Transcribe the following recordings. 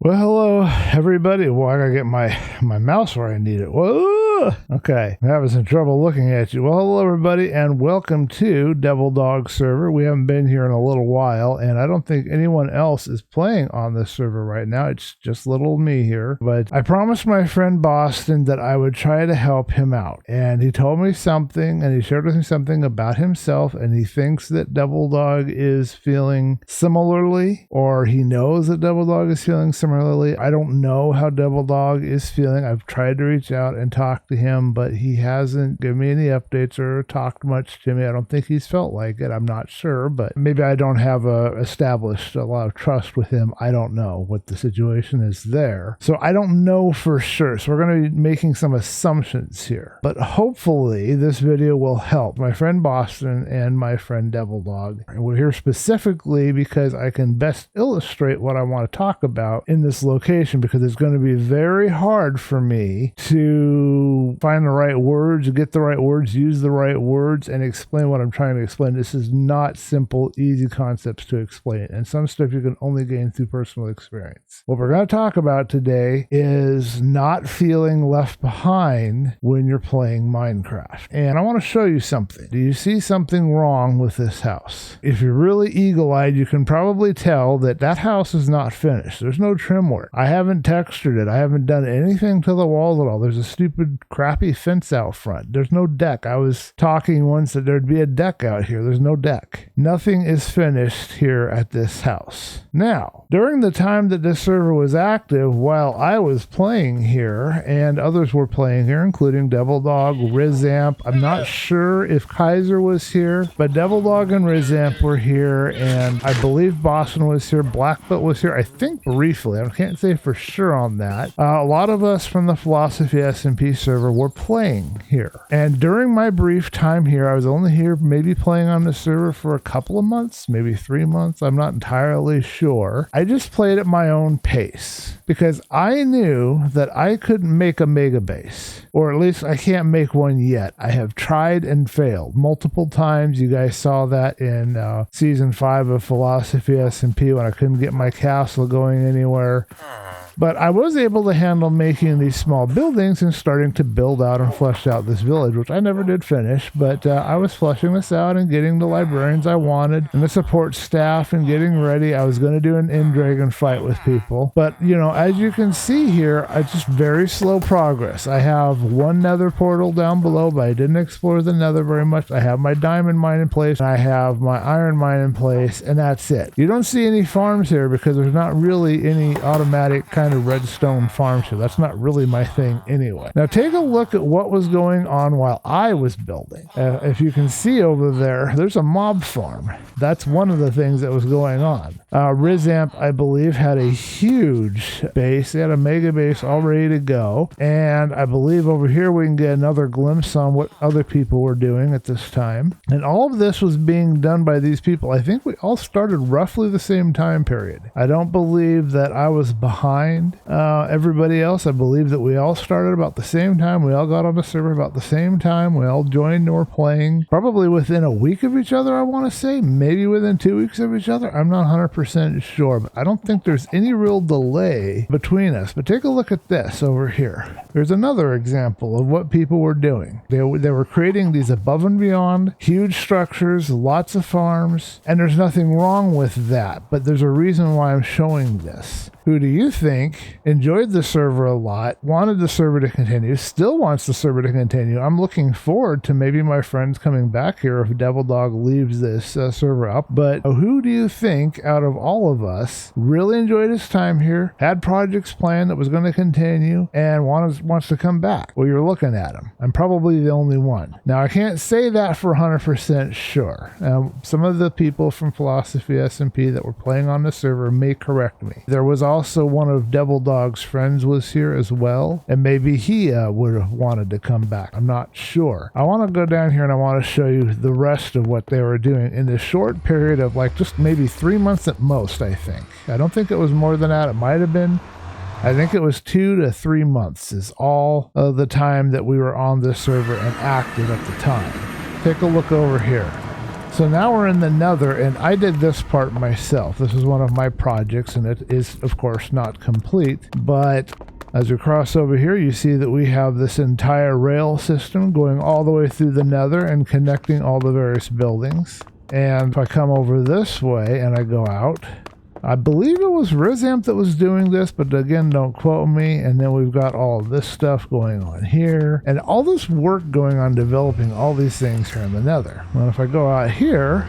Well, hello, everybody. Well, I gotta get my mouse where I need it. Whoa! Okay, I'm having some trouble looking at you. Well, hello, everybody, and welcome to Devil Dog Server. We haven't been here in a little while, and I don't think anyone else is playing on this server right now. It's just little me here. But I promised my friend Boston that I would try to help him out, and he told me something, and he shared with me something about himself, and he thinks that Devil Dog is feeling similarly, or he knows that Devil Dog is feeling similarly. I don't know how Devil Dog is feeling. I've tried to reach out and talk to him, but he hasn't given me any updates or talked much to me. I don't think he's felt like it. I'm not sure, but maybe I don't have established a lot of trust with him. I don't know what the situation is there. So I don't know for sure. So we're going to be making some assumptions here. But hopefully this video will help my friend Boston and my friend Devil Dog. And we're here specifically because I can best illustrate what I want to talk about in this location, because it's going to be very hard for me to find the right words, get the right words, use the right words, and explain what I'm trying to explain. This is not simple, easy concepts to explain, and some stuff you can only gain through personal experience. What we're going to talk about today is not feeling left behind when you're playing Minecraft. And I want to show you something. Do you see something wrong with this house? If you're really eagle-eyed, you can probably tell that that house is not finished. There's no trim work. I haven't textured it. I haven't done anything to the walls at all. There's a stupid crappy fence out front. There's no deck. I was talking once that there'd be a deck out here. There's no deck. Nothing is finished here at this house. Now, during the time that this server was active, while I was playing here and others were playing here, including Devil Dog, Rizamp, I'm not sure if Kaiser was here, but Devil Dog and Rizamp were here, and I believe Boston was here, Blackfoot was here, I think briefly. I can't say for sure on that. A lot of us from the Philosophy SMP server were playing here. And during my brief time here, I was only here maybe playing on the server for a couple of months, maybe 3 months. I'm not entirely sure. I just played at my own pace because I knew that I couldn't make a mega base, or at least I can't make one yet. I have tried and failed multiple times. You guys saw that in season 5 of Philosophy SMP when I couldn't get my castle going anywhere. But I was able to handle making these small buildings and starting to build out and flesh out this village, which I never did finish, but I was fleshing this out and getting the librarians I wanted and the support staff and getting ready. I was going to do an end dragon fight with people. But, you know, as you can see here, it's just very slow progress. I have one nether portal down below, but I didn't explore the nether very much. I have my diamond mine in place. I have my iron mine in place, and that's it. You don't see any farms here because there's not really any automatic kind of redstone farms here. That's not really my thing anyway. Now take a look at what was going on while I was building. If you can see over there, there's a mob farm. That's one of the things that was going on. Rizamp, I believe, had a huge base. They had a mega base all ready to go. And I believe over here we can get another glimpse on what other people were doing at this time. And all of this was being done by these people. I think we all started roughly the same time period. I don't believe that I was behind everybody else. I believe that we all started about the same time. We all got on the server about the same time. We all joined and were playing probably within a week of each other, I want to say. Maybe within 2 weeks of each other. I'm not 100% sure, but I don't think there's any real delay between us. But take a look at this over here. There's another example of what people were doing. They were creating these above and beyond huge structures, lots of farms, and there's nothing wrong with that. But there's a reason why I'm showing this. Who do you think enjoyed the server a lot, wanted the server to continue, still wants the server to continue? I'm looking forward to maybe my friends coming back here if Devil Dog leaves this server up. But who do you think out of all of us really enjoyed his time here, had projects planned that was going to continue, and wants to come back? Well, you're looking at him. I'm probably the only one. Now, I can't say that for 100% sure. Some of the people from Philosophy SMP that were playing on the server may correct me. There was also one of Devil Dog's friends was here as well, and maybe he would have wanted to come back. I'm not sure. I want to go down here and I want to show you the rest of what they were doing in this short period of like just maybe 3 months at most, I think. I don't think it was more than that. It might have been. I think it was 2 to 3 months is all of the time that we were on this server and active at the time. Take a look over here. So now we're in the nether, and I did this part myself. This is one of my projects, and it is, of course, not complete. But as we cross over here, you see that we have this entire rail system going all the way through the nether and connecting all the various buildings. And if I come over this way and I go out, I believe it was Rizamp that was doing this, but again, don't quote me. And then we've got all of this stuff going on here and all this work going on developing all these things here in the nether. Well, if I go out here,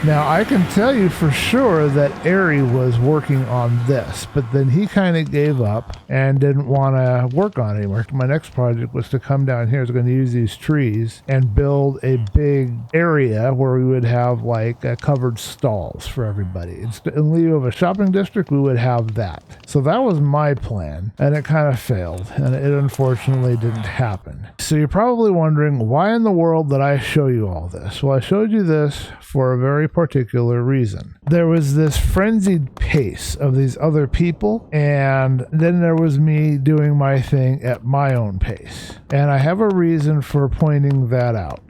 now I can tell you for sure that Airy was working on this, but then he kind of gave up and didn't want to work on it anymore. My next project was to come down here. I was going to use these trees and build a big area where we would have like covered stalls for everybody. In lieu of a shopping district, we would have that. So that was my plan, and it kind of failed, and it unfortunately didn't happen. So you're probably wondering, why in the world did I show you all this? Well, I showed you this for a very particular reason. There was this frenzied pace of these other people, and then there was me doing my thing at my own pace. And I have a reason for pointing that out.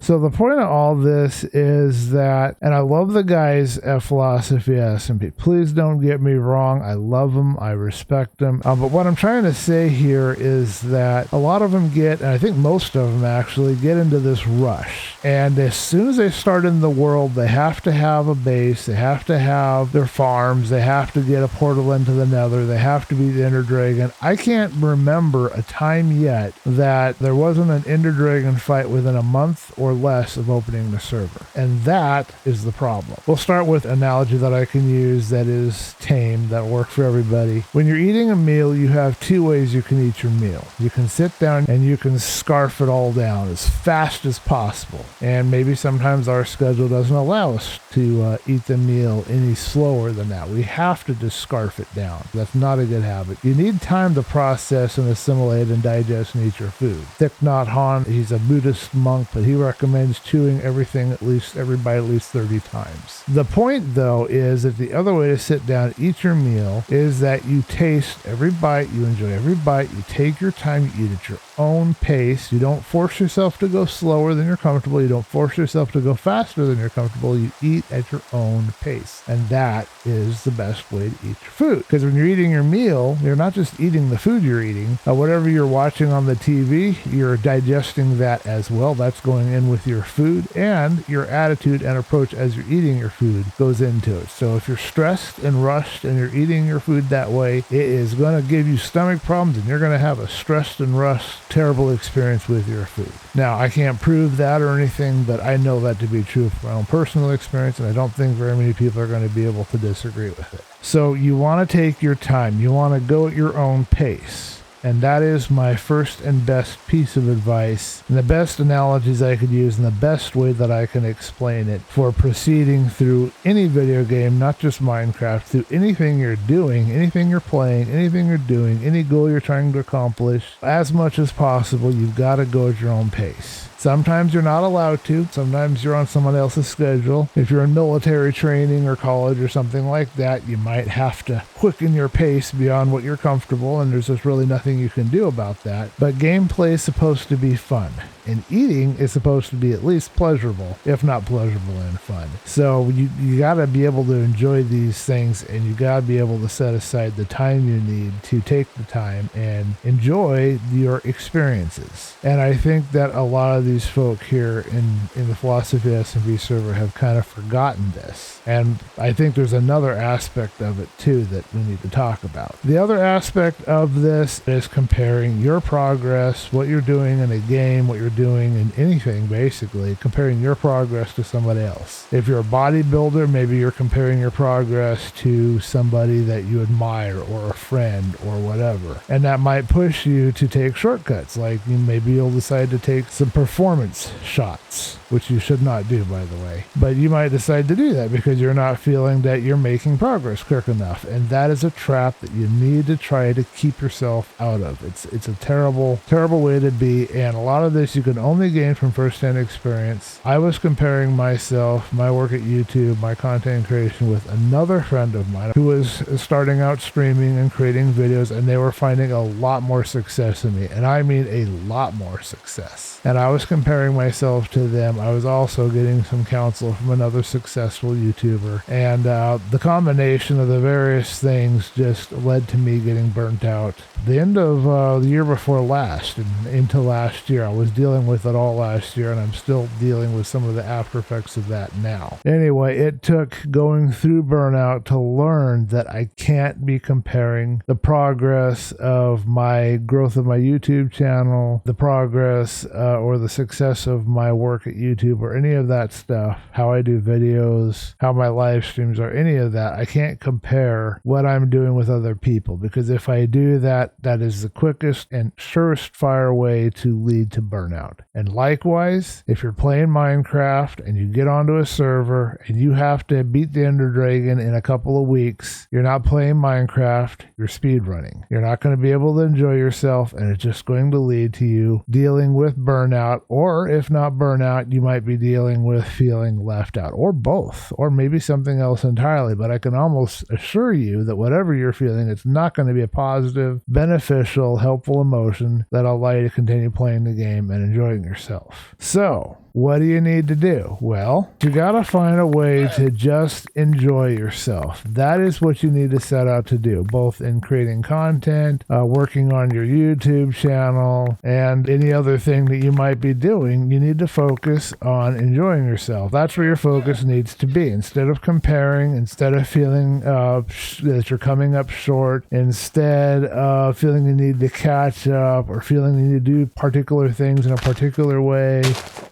So the point of all this is that, and I love the guys at Philosophy SMP. Please don't get me wrong. I love them. I respect them. But what I'm trying to say here is that a lot of them get, and I think most of them actually, get into this rush. And as soon as they start in the world, they have to have a base. They have to have their farms. They have to get a portal into the nether. They have to be the Ender Dragon. I can't remember a time yet that there wasn't an Ender Dragon fight within a month or less of opening the server, and that is the problem. We'll start with an analogy that I can use that is tame, that works for everybody. When you're eating a meal, you have two ways you can eat your meal. You can sit down and you can scarf it all down as fast as possible, and maybe sometimes our schedule doesn't allow us to eat the meal any slower than that. We have to just scarf it down. That's not a good habit. You need time to process and assimilate and digest and eat your food. Thich Nhat Hanh, he's a Buddhist monk, but he recommends chewing everything every bite at least 30 times. The point, though, is that the other way to sit down and eat your meal is that you taste every bite, you enjoy every bite, you take your time, you eat at your own pace. You don't force yourself to go slower than you're comfortable. You don't force yourself to go faster than you're comfortable. You eat at your own pace. And that is the best way to eat your food. Because when you're eating your meal, you're not just eating the food you're eating. Whatever you're watching on the TV, you're digesting that as well. That's going in with your food, and your attitude and approach as you're eating your food goes into it. So if you're stressed and rushed and you're eating your food that way, it is going to give you stomach problems, and you're going to have a stressed and rushed, terrible experience with your food. Now, I can't prove that or anything, but I know that to be true from my own personal experience, and I don't think very many people are going to be able to disagree with it. So you want to take your time. You want to go at your own pace. And that is my first and best piece of advice, and the best analogies I could use, and the best way that I can explain it for proceeding through any video game, not just Minecraft, through anything you're doing, anything you're playing, anything you're doing, any goal you're trying to accomplish. As much as possible, you've got to go at your own pace. Sometimes you're not allowed to. Sometimes you're on someone else's schedule. If you're in military training or college or something like that, you might have to quicken your pace beyond what you're comfortable, and there's just really nothing you can do about that. But gameplay is supposed to be fun, and eating is supposed to be at least pleasurable, if not pleasurable and fun. So you got to be able to enjoy these things, and you got to be able to set aside the time you need to take the time and enjoy your experiences. And I think that a lot of these folk here in the Philosophy SMP server have kind of forgotten this. And I think there's another aspect of it too that we need to talk about. The other aspect of this is comparing your progress, what you're doing in a game, what you're doing in anything, basically, comparing your progress to somebody else. If you're a bodybuilder, maybe you're comparing your progress to somebody that you admire or a friend or whatever. And that might push you to take shortcuts, like maybe you'll decide to take some performance shots. which you should not do, by the way. But you might decide to do that because you're not feeling that you're making progress quick enough. And that is a trap that you need to try to keep yourself out of. It's a terrible, terrible way to be. And a lot of this you can only gain from firsthand experience. I was comparing myself, my work at YouTube, my content creation with another friend of mine who was starting out streaming and creating videos, and they were finding a lot more success than me. And I mean a lot more success. And I was comparing myself to them. I was also getting some counsel from another successful YouTuber. And the combination of the various things just led to me getting burnt out. The end of the year before last and into last year, I was dealing with it all last year, and I'm still dealing with some of the after effects of that now. Anyway, it took going through burnout to learn that I can't be comparing the progress of my growth of my YouTube channel, the progress or the success of my work at YouTube, or any of that stuff, how I do videos, how my live streams are, any of that. I can't compare what I'm doing with other people, because if I do that, that is the quickest and surest fire way to lead to burnout. And likewise, if you're playing Minecraft and you get onto a server and you have to beat the Ender Dragon in a couple of weeks, you're not playing Minecraft, you're speedrunning. You're not going to be able to enjoy yourself, and it's just going to lead to you dealing with burnout, or if not burnout, you might be dealing with feeling left out, or both, or maybe something else entirely. But I can almost assure you that whatever you're feeling, it's not going to be a positive, beneficial, helpful emotion that'll allow you to continue playing the game and enjoying yourself. So, what do you need to do? Well, you got to find a way to just enjoy yourself. That is what you need to set out to do, both in creating content, working on your YouTube channel, and any other thing that you might be doing. You need to focus on enjoying yourself. That's where your focus needs to be. Instead of comparing, instead of feeling that you're coming up short, instead of feeling you need to catch up, or feeling you need to do particular things in a particular way,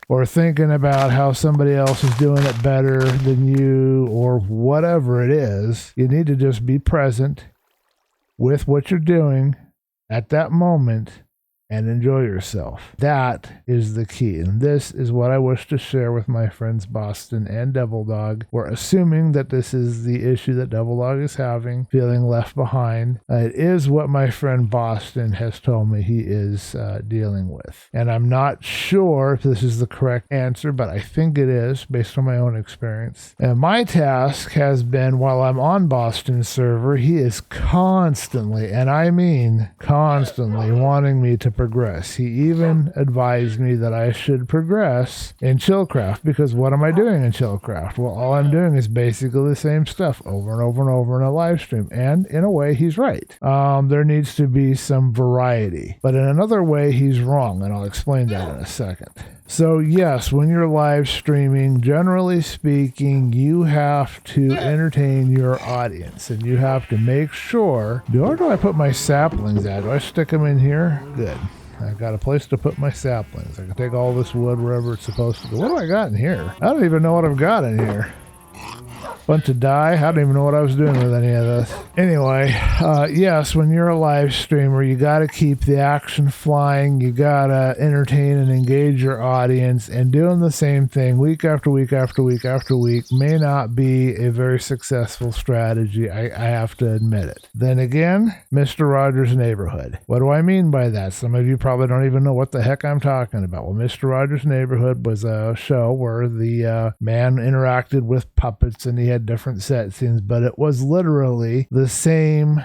or thinking about how somebody else is doing it better than you, or whatever it is, you need to just be present with what you're doing at that moment and enjoy yourself. That is the key. And this is what I wish to share with my friends Boston and Devil Dog. We're assuming that this is the issue that Devil Dog is having, feeling left behind. It is what my friend Boston has told me he is dealing with. And I'm not sure if this is the correct answer, but I think it is based on my own experience. And my task has been, while I'm on Boston's server, he is constantly, and I mean constantly, wanting me to progress. He even advised me that I should progress in Chillcraft, because what am I doing in Chillcraft? Well, all I'm doing is basically the same stuff over and over and over in a live stream. And in a way, he's right. There needs to be some variety. But in another way, he's wrong, and I'll explain that in a second. So yes, when you're live streaming, generally speaking, you have to entertain your audience, and you have to make sure, where do I put my saplings at? Do I stick them in here? Good. I've got a place to put my saplings. I can take all this wood wherever it's supposed to go. What do I got in here? I don't even know what I've got in here. Bunch of dye. I don't even know what I was doing with any of this. Anyway, yes, when you're a live streamer, you got to keep the action flying. You got to entertain and engage your audience, and doing the same thing week after week after week after week may not be a very successful strategy. I have to admit it. Then again, Mr. Rogers' Neighborhood. What do I mean by that? Some of you probably don't even know what the heck I'm talking about. Well, Mr. Rogers' Neighborhood was a show where the man interacted with puppets, and he had different set scenes, but it was literally the same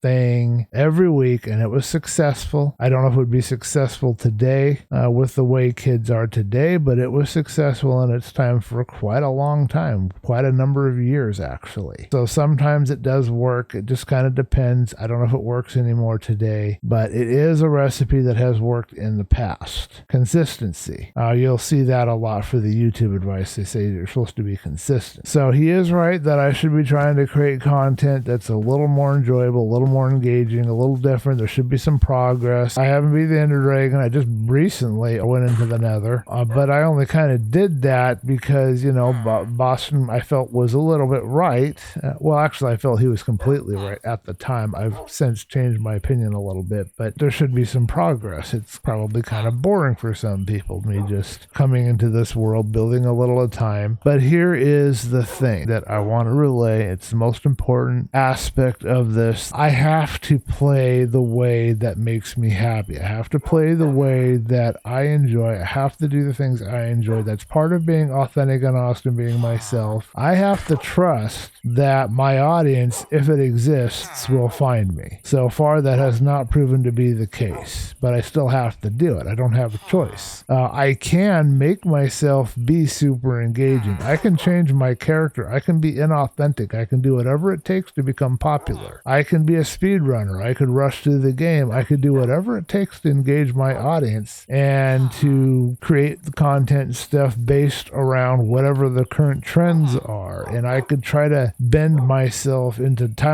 thing every week, and it was successful. I don't know if it would be successful today with the way kids are today, but it was successful in its time for quite a long time, quite a number of years actually. So sometimes it does work. It just kind of depends. I don't know if it works anymore today, but it is a recipe that has worked in the past. Consistency. You'll see that a lot for the YouTube advice. They say you're supposed to be consistent. existence. So he is right that I should be trying to create content that's a little more enjoyable, a little more engaging, a little different. There should be some progress. I haven't beat the Ender Dragon. I just recently went into the Nether, but I only kind of did that because, Boston I felt was a little bit right. Well, actually, I felt he was completely right at the time. I've since changed my opinion a little bit, but there should be some progress. It's probably kind of boring for some people, me just coming into this world, building a little at a time. But here is the thing that I want to relay. It's the most important aspect of this. I have to play the way that makes me happy. I have to play the way that I enjoy. I have to do the things I enjoy. That's part of being authentic and honest and being myself. I have to trust that my audience, if it exists, will find me. So far, that has not proven to be the case, but I still have to do it. I don't have a choice. I can make myself be super engaging. I can change my character. I can be inauthentic. I can do whatever it takes to become popular. I can be a speedrunner. I could rush through the game. I could do whatever it takes to engage my audience and to create the content and stuff based around whatever the current trends are. And I could try to tie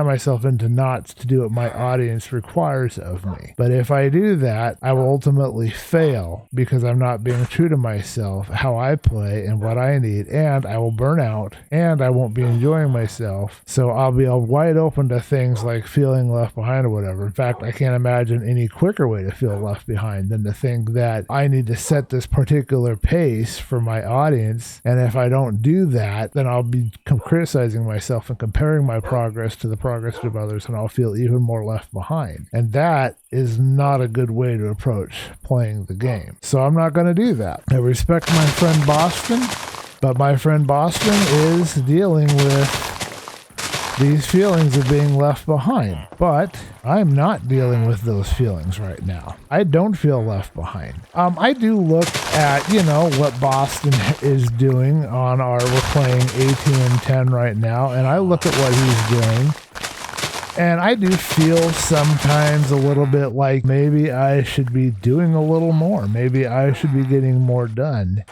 myself into knots to do what my audience requires of me. But if I do that, I will ultimately fail because I'm not being true to myself, how I play and what I need, and I will burn out and I won't be enjoying myself. So I'll be wide open to things like feeling left behind or whatever. In fact, I can't imagine any quicker way to feel left behind than to think that I need to set this particular pace for my audience, and if I don't do that, then I'll be criticizing myself and comparing my progress to the progress of others, and I'll feel even more left behind. And that is not a good way to approach playing the game. So I'm not going to do that. I respect my friend Boston, but my friend Boston is dealing with these feelings of being left behind. But I'm not dealing with those feelings right now. I don't feel left behind. I do look at, what Boston is doing we're playing 18 and 10 right now, and I look at what he's doing. And I do feel sometimes a little bit like maybe I should be doing a little more. Maybe I should be getting more done.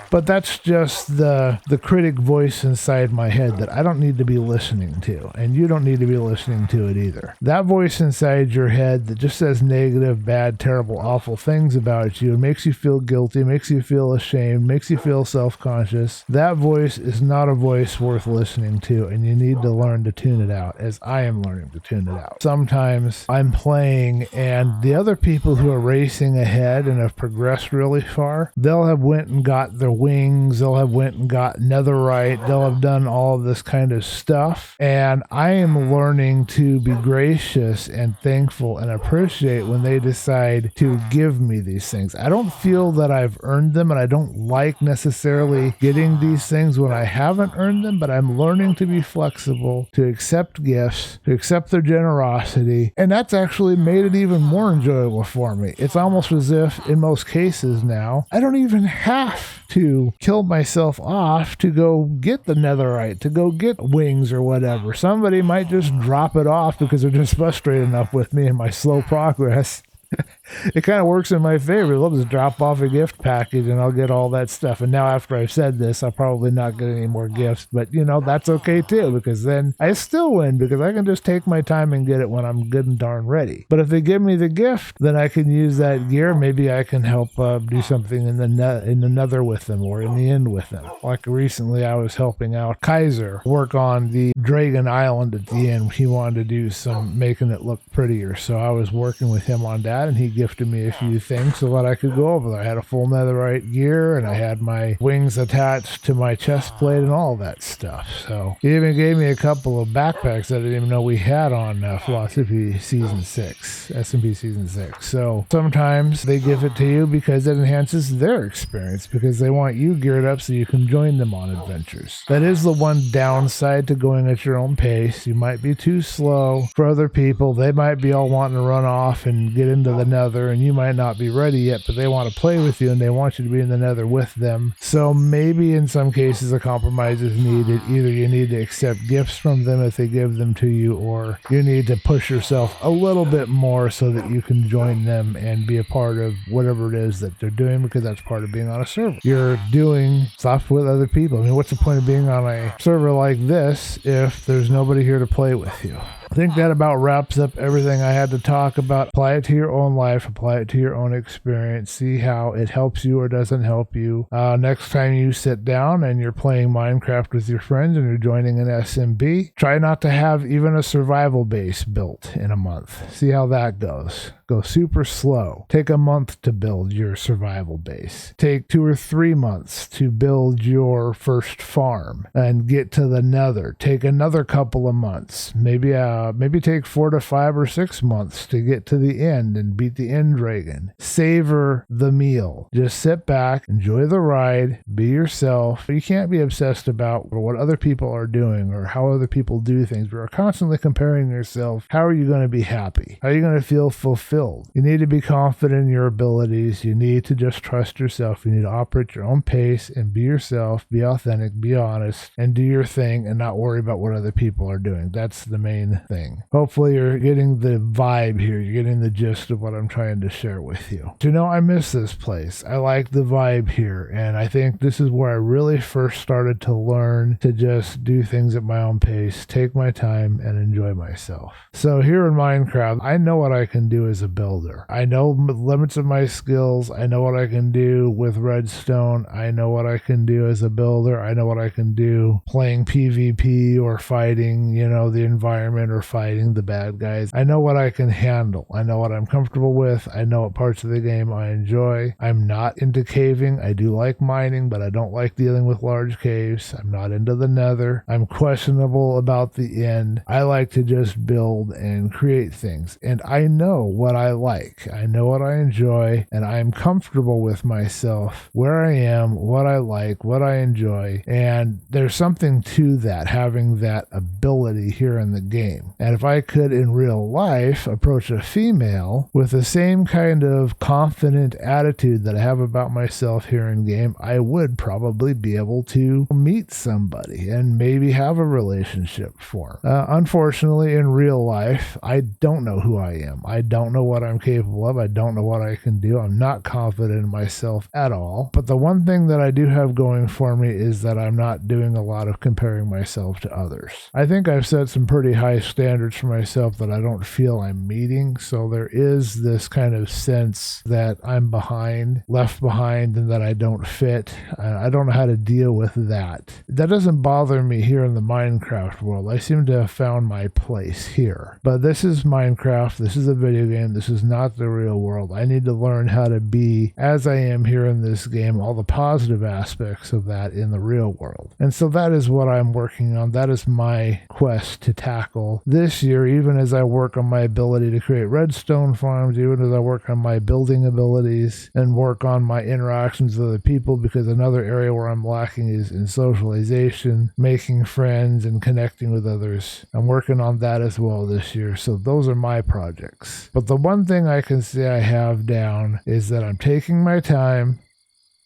But that's just the critic voice inside my head that I don't need to be listening to. And you don't need to be listening to it either. That voice inside your head that just says negative, bad, terrible, awful things about you, makes you feel guilty, makes you feel ashamed, makes you feel self-conscious. That voice is not a voice worth listening to, and you need to learn to tune it out, as I am learning to tune it out. Sometimes I'm playing and the other people who are racing ahead and have progressed really far, they'll have went and got their wings, they'll have went and got netherite, they'll have done all of this kind of stuff, and I am learning to be gracious and thankful and appreciate when they decide to give me these things. I don't feel that I've earned them, and I don't like necessarily getting these things when I haven't earned them, but I'm learning to be flexible, to accept gifts, to accept their generosity, and that's actually made it even more enjoyable for me. It's almost as if, in most cases now, I don't even have to kill myself off to go get the netherite, to go get wings or whatever. Somebody might just drop it off because they're just frustrated enough with me and my slow progress. It kind of works in my favor. They'll just drop off a gift package and I'll get all that stuff. And now after I've said this, I'll probably not get any more gifts. But, that's okay too, because then I still win because I can just take my time and get it when I'm good and darn ready. But if they give me the gift, then I can use that gear. Maybe I can help do something in the nether with them or in the end with them. Like recently I was helping out Kaiser work on the Dragon Island at the end. He wanted to do some making it look prettier. So I was working with him on that, and he gifted me a few things so that I could go over there. I had a full netherite gear, and I had my wings attached to my chest plate and all that stuff. So he even gave me a couple of backpacks that I didn't even know we had on Philosophy Season 6, SMP Season 6. So sometimes they give it to you because it enhances their experience, because they want you geared up so you can join them on adventures. That is the one downside to going at your own pace. You might be too slow for other people. They might be all wanting to run off and get into into the nether, and you might not be ready yet, but they want to play with you and they want you to be in the nether with them. So maybe in some cases a compromise is needed. Either you need to accept gifts from them if they give them to you, or you need to push yourself a little bit more so that you can join them and be a part of whatever it is that they're doing, because that's part of being on a server. You're doing stuff with other people. I mean, what's the point of being on a server like this if there's nobody here to play with you? I think that about wraps up everything I had to talk about. Apply it to your own life, apply it to your own experience, see how it helps you or doesn't help you. Next time you sit down and you're playing Minecraft with your friends and you're joining an SMB, try not to have even a survival base built in a month. See how that goes. Go super slow. Take a month to build your survival base. Take 2 or 3 months to build your first farm and get to the nether. Take another couple of months. Maybe take 4 to 5 or 6 months to get to the end and beat the end dragon. Savor the meal. Just sit back, enjoy the ride, be yourself. You can't be obsessed about what other people are doing or how other people do things. You're constantly comparing yourself. How are you going to be happy? How are you going to feel fulfilled? You need to be confident in your abilities. You need to just trust yourself. You need to operate your own pace and be yourself, be authentic, be honest, and do your thing and not worry about what other people are doing. That's the main thing. Hopefully you're getting the vibe here. You're getting the gist of what I'm trying to share with you. But I miss this place. I like the vibe here, and I think this is where I really first started to learn to just do things at my own pace, take my time, and enjoy myself. So here in Minecraft, I know what I can do as a builder. I know the limits of my skills. I know what I can do with redstone. I know what I can do as a builder. I know what I can do playing PvP or fighting, the environment or fighting the bad guys. I know what I can handle. I know what I'm comfortable with. I know what parts of the game I enjoy. I'm not into caving. I do like mining, but I don't like dealing with large caves. I'm not into the nether. I'm questionable about the end. I like to just build and create things. And I know what I like. I know what I enjoy, and I'm comfortable with myself, where I am, what I like, what I enjoy, and there's something to that, having that ability here in the game. And if I could in real life approach a female with the same kind of confident attitude that I have about myself here in game, I would probably be able to meet somebody and maybe have a relationship form. Unfortunately, in real life, I don't know who I am. I don't know what I'm capable of. I don't know what I can do. I'm not confident in myself at all. But the one thing that I do have going for me is that I'm not doing a lot of comparing myself to others. I think I've set some pretty high standards for myself that I don't feel I'm meeting. So there is this kind of sense that I'm behind, left behind, and that I don't fit. I don't know how to deal with that. That doesn't bother me here in the Minecraft world. I seem to have found my place here. But this is Minecraft. This is a video game. This is not the real world. I need to learn how to be as I am here in this game, all the positive aspects of that in the real world. And so that is what I'm working on. That is my quest to tackle this year, even as I work on my ability to create redstone farms, even as I work on my building abilities and work on my interactions with other people, because another area where I'm lacking is in socialization, making friends and connecting with others. I'm working on that as well this year. So those are my projects. But the one thing I can say I have down is that I'm taking my time.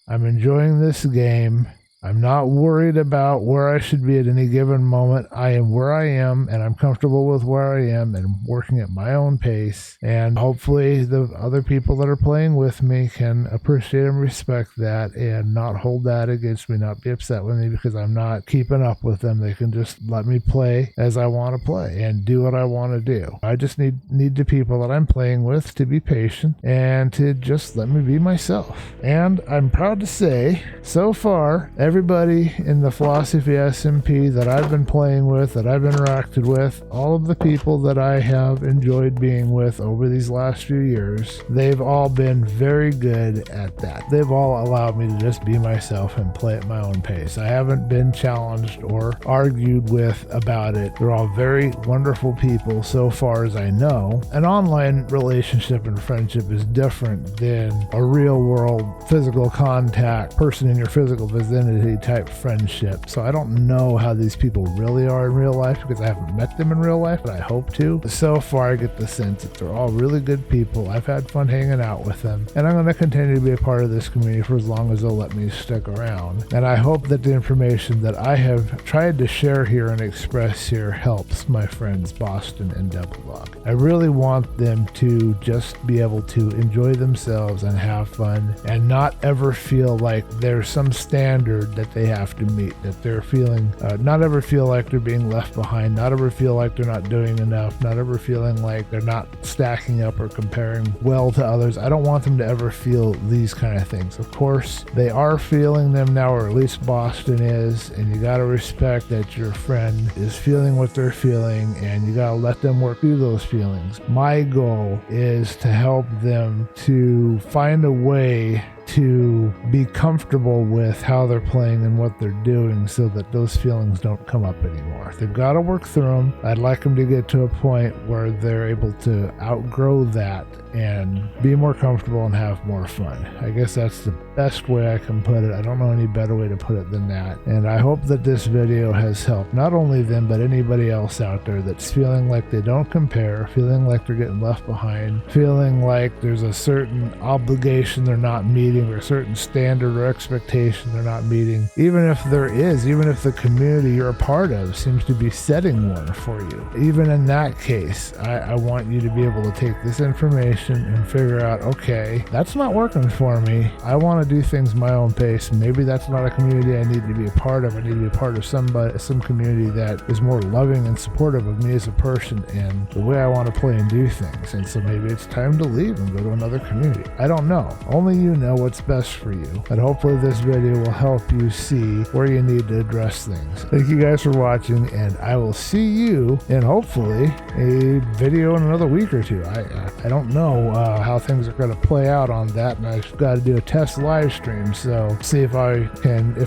I'm enjoying this game. I'm not worried about where I should be at any given moment. I am where I am, and I'm comfortable with where I am and working at my own pace. And hopefully the other people that are playing with me can appreciate and respect that and not hold that against me, not be upset with me because I'm not keeping up with them. They can just let me play as I want to play and do what I want to do. I just need the people that I'm playing with to be patient and to just let me be myself. And I'm proud to say, so far, everybody in the Philosophy SMP that I've been playing with, that I've interacted with, all of the people that I have enjoyed being with over these last few years, they've all been very good at that. They've all allowed me to just be myself and play at my own pace. I haven't been challenged or argued with about it. They're all very wonderful people so far as I know. An online relationship and friendship is different than a real world physical contact person in your physical vicinity commodity type friendship. So I don't know how these people really are in real life because I haven't met them in real life, but I hope to. So far, I get the sense that they're all really good people. I've had fun hanging out with them, and I'm going to continue to be a part of this community for as long as they'll let me stick around. And I hope that the information that I have tried to share here and express here helps my friends Boston and Devil Dog. I really want them to just be able to enjoy themselves and have fun and not ever feel like there's some standard that they have to meet, that they're feeling, not ever feel like they're being left behind, not ever feel like they're not doing enough, not ever feeling like they're not stacking up or comparing well to others. I don't want them to ever feel these kind of things. Of course, they are feeling them now, or at least Boston is, and you got to respect that your friend is feeling what they're feeling, and you got to let them work through those feelings. My goal is to help them to find a way to be comfortable with how they're playing and what they're doing so that those feelings don't come up anymore. They've got to work through them. I'd like them to get to a point where they're able to outgrow that and be more comfortable and have more fun. I guess that's the best way I can put it. I don't know any better way to put it than that. And I hope that this video has helped not only them, but anybody else out there that's feeling like they don't compare, feeling like they're getting left behind, feeling like there's a certain obligation they're not meeting, or a certain standard or expectation they're not meeting. Even if there is, even if the community you're a part of seems to be setting one for you, even in that case, I want you to be able to take this information and figure out, okay, that's not working for me. I want to do things my own pace. Maybe that's not a community I need to be a part of. I need to be a part of some community that is more loving and supportive of me as a person and the way I want to play and do things. And so maybe it's time to leave and go to another community. I don't know. Only you know what's best for you. And hopefully this video will help you see where you need to address things. Thank you guys for watching, and I will see you in hopefully a video in another week or two. I don't know how things are going to play out on that, and I've got to do a test live stream, so see if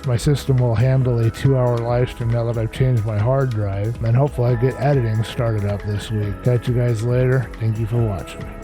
my system will handle a 2-hour live stream now that I've changed my hard drive, and hopefully I get editing started up this week. Catch you guys later. Thank you for watching.